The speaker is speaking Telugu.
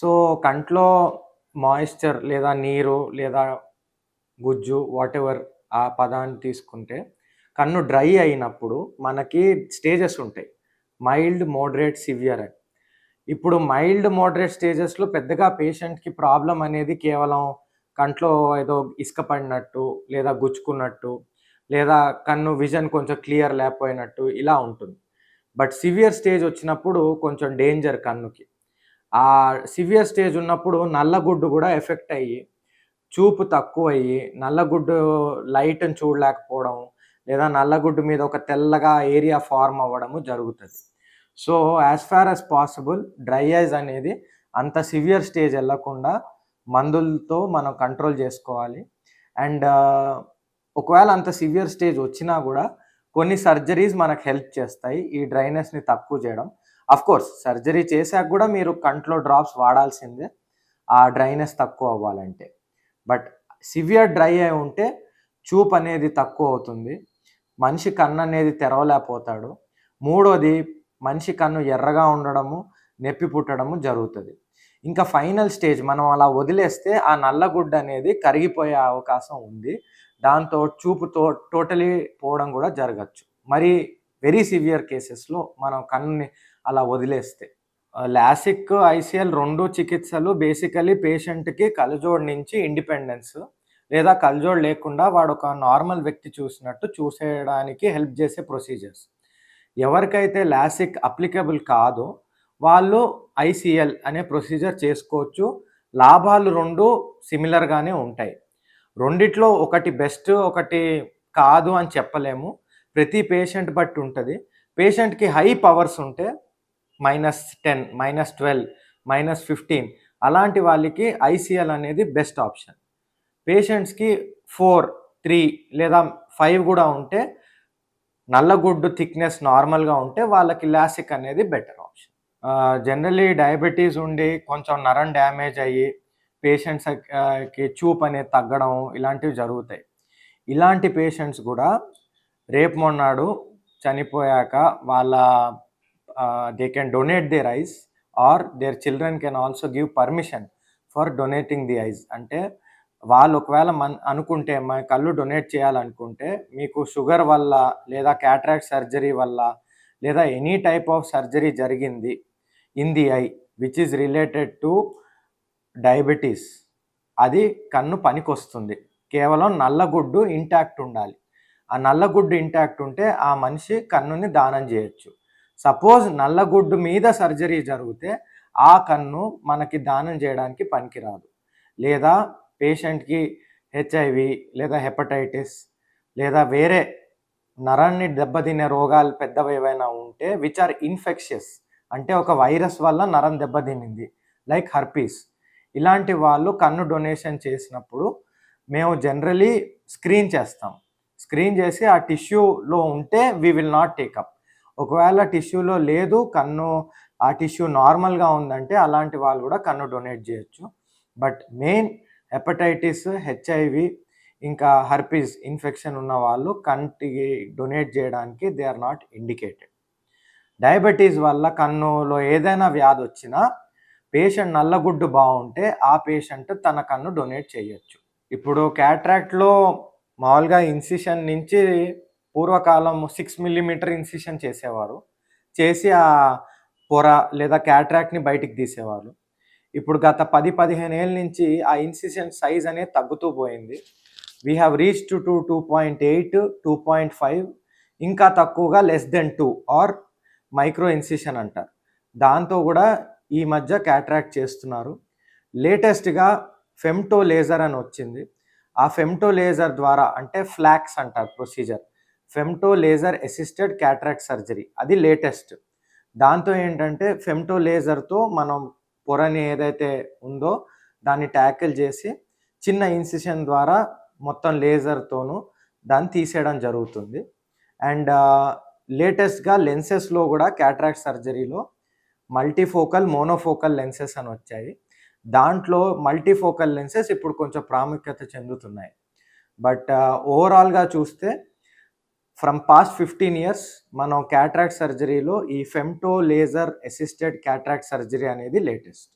సో, కంట్లో మాయిశ్చర్ లేదా నీరు లేదా గుజ్జు వాటెవర్ ఆ పదాన్ని తీసుకుంటే, కన్ను డ్రై అయినప్పుడు మనకి స్టేజెస్ ఉంటాయి. మైల్డ్, మోడరేట్, సివియర్ అని. ఇప్పుడు మైల్డ్, మోడరేట్ స్టేజెస్‌లో పెద్దగా పేషెంట్‌కి ప్రాబ్లమ్ అనేది కేవలం కంట్లో ఏదో ఇసుక పడినట్టు, లేదా గుచ్చుకున్నట్టు, లేదా కన్ను విజన్ కొంచెం క్లియర్ లేకపోయినట్టు ఇలా ఉంటుంది. బట్ సివియర్ స్టేజ్ వచ్చినప్పుడు కొంచెం డేంజర్ కన్నుకి. ఆ సివియర్ స్టేజ్ ఉన్నప్పుడు నల్లగుడ్డు గూడా ఎఫెక్ట్ అయ్యి, చూపు తక్కువయ్యి, నల్లగుడ్డు లైట్‌ని చూడలేకపోవడం, లేదా నల్లగుడ్డు మీద ఒక తెల్లగా ఏరియా ఫార్మ్ అవ్వడము జరుగుతది. So, as far as possible dry eyes అనేది అంత సివియర్ స్టేజ్ ఎళ్ళకుండా మందులతో మనం కంట్రోల్ జేసుకోవాలి. అండ్ ఒకవేళ అంత సివియర్ స్టేజ్ వచ్చినా గూడా కొన్ని సర్జరీస్ మనకు హెల్ప్ చేస్తాయి ఈ డ్రైనెస్‌ని తక్కువ జేయడం. ఆఫ్‌కోర్స్ సర్జరీ చేశాక గూడా మీరు కంట్లో డ్రాప్స్ వాడాల్సిందే ఆ డ్రైనెస్ తక్కువ అవ్వాలంటే. బట్ సివియర్ డ్రై అయి ఉంటే చూపనేది తక్కువవుతుంది. మనిషి కన్ననేది తెరవలేకపోతాడు. మూడోది మనిషి కన్ను ఎర్రగా ఉండడము, నొప్పి పుట్టడము జరుగుతది. ఇంకా ఫైనల్ స్టేజ్ మనం అలా వదిలేస్తే ఆ నల్లగుడ్డనేది కరిగిపోయే అవకాశం ఉంది. దాంతో చూపు టోటలీ పోవడం గూడా జరగచ్చు. మరి వెరీ సివియర్ కేసెస్‌లో మనం కన్నుని అలా వదిలేస్తే. లాసిక్, ఐసీఎల్ 2 చికిత్సలు బేసికల్లీ పేషెంట్‌కి కళ్ళజోడు నుంచి ఇండిపెండెన్స్ లేదా కళ్ళజోడు లేకుండా వాడొక నార్మల్ వ్యక్తి చూసినట్టు చూసేయడానికి హెల్ప్ చేసే ప్రొసీజర్స్. ఎవరికైతే లాసిక్ అప్లికబుల్ కాదో వాళ్ళు ఐసీఎల్ అనే ప్రొసీజర్ చేసుకోవచ్చు. లాభాలు 2 సిమిలర్‌గానే ఉంటాయి. రెండిట్లో ఒకటి బెస్ట్, ఒకటి కాదు అని చెప్పలేము. ప్రతి పేషెంట్ బట్టి ఉంటది. పేషెంట్‌కి హై పవర్స్ ఉంటే -10, -12, -15 అలాంటి వాళ్ళకి ఐసీఎల్ అనేది బెస్ట్ ఆప్షన్. పేషెంట్స్‌కి 4, 3 లేదా 5 గూడా ఉంటే నల్లగుడ్డు థిక్‌నెస్ నార్మల్‌గా ఉంటే వాళ్ళకి లాసిక్ అనేది బెటర్ ఆప్షన్. జనరల్లీ డయాబెటీస్ ఉండి కొంచెం నరం డ్యామేజ్ అయ్యి పేషెంట్స్ కి చూపు అనేది తగ్గడం ఇలాంటివి జరుగుతాయి. ఇలాంటి పేషెంట్స్ గూడా రేపు మొన్నాడు చనిపోయాక వాళ్ళ they can donate their eyes or their children can also give permission for donating the eyes. అంటే వాళ్ళు ఒకవేళ అనుకుంటే మా కళ్ళు డొనేట్ చేయాలనుకుంటే మీకు షుగర్ వల్ల లేదా క్యాటరాక్ట్ సర్జరీ వల్ల లేదా ఎనీ టైప్ ఆఫ్ సర్జరీ జరిగింది in the I which is related to diabetes అది కన్ను పనికొస్తుంది. కేవలం నల్లగుడ్డు ఇంటాక్ట్ ఉండాలి. ఆ నల్లగుడ్డు ఇంటాక్ట్ ఉంటే ఆ మనిషి కన్నుని దానం చేయొచ్చు. సపోజ్ నల్లగుడ్డు మీద సర్జరీ జరిగితే ఆ కన్ను మనకి దానం చేయడానికి పనికిరాదు. లేదా పేషెంట్‌కి హెచ్ఐవి లేదా హెపటైటిస్ లేదా వేరే నరాన్ని దెబ్బతినే రోగాలు పెద్దవేవైనా ఉంటే విచ్ ఆర్ ఇన్ఫెక్షియస్ అంటే ఒక వైరస్ వల్ల నరం దెబ్బతినింది లైక్ హర్పీస్. ఇలాంటి వాళ్ళు కన్ను డొనేషన్ చేసినప్పుడు మేము జనరలీ స్క్రీన్ చేస్తాం. స్క్రీన్ చేసి ఆ టిష్యూలో ఉంటే we will not take up. ఒకవేళ టిష్యూలో లేదు కన్ను ఆ టిష్యూ నార్మల్‌గా ఉందంటే అలాంటి వాళ్ళు కూడా కన్ను డొనేట్ చేయొచ్చు. బట్ మెయిన్ హెపటైటిస్, హెచ్ఐవి ఇంకా హర్పీస్ ఇన్ఫెక్షన్ ఉన్న వాళ్ళు కంటికి డొనేట్ చేయడానికి they are not indicated. Diabetes వల్ల కన్నులో ఏదైనా వ్యాధి వచ్చినా పేషెంట్ నల్లగుడ్డు బాగుంటే ఆ పేషెంట్ తన కన్ను డొనేట్ చేయొచ్చు. ఇప్పుడు క్యాట్రాక్ట్‌లో మామూలుగా ఇన్సిషన్ నుంచి పూర్వకాలం 6 మిల్లీమీటర్ ఇన్సిషన్ చేసేవారు. చేసి ఆ పొర లేదా క్యాట్రాక్ట్‌ని బయటికి తీసేవారు. ఇప్పుడు గత 10, 15 ఏళ్ల నుంచి ఆ ఇన్సిషన్ సైజ్ అనేది తగ్గుతూ పోయింది. వి హావ్ రీచ్డ్ టు 2.8, 2.5 ఇంకా తక్కువగా less than 2 or micro incision అంటారు. దాంతో కూడా ఈ మధ్య క్యాట్రాక్ట్ చేస్తున్నారు. లేటెస్ట్‌గా ఫెమ్టో లేజర్ అని వచ్చింది. ఆ ఫెమ్టో లేజర్ ద్వారా అంటే ఫ్లాక్స్ అంటారు procedure. Femto laser assisted cataract surgery అది లేటెస్ట్. దాంతో ఏంటంటే ఫెమ్టో లేజర్‌తో మనం పొరని ఏదైతే ఉందో దాన్ని ట్యాకిల్ చేసి చిన్న ఇన్సిషన్ ద్వారా మొత్తం లేజర్‌తోను దాన్ని తీసేయడం జరుగుతుంది. అండ్ లేటెస్ట్‌గా లెన్సెస్‌లో కూడా క్యాట్రాక్ట్ సర్జరీలో మల్టీఫోకల్, మోనోఫోకల్ లెన్సెస్ అని వచ్చాయి. దాంట్లో మల్టీఫోకల్ లెన్సెస్ ఇప్పుడు కొంచెం ప్రాముఖ్యత చెందుతున్నాయి. బట్ ఓవరాల్‌గా చూస్తే ఫ్రమ్ పాస్ట్ 15 ఇయర్స్ మనం క్యాట్రాక్ట్ సర్జరీలో ఈ femto laser assisted cataract surgery అనేది లేటెస్ట్.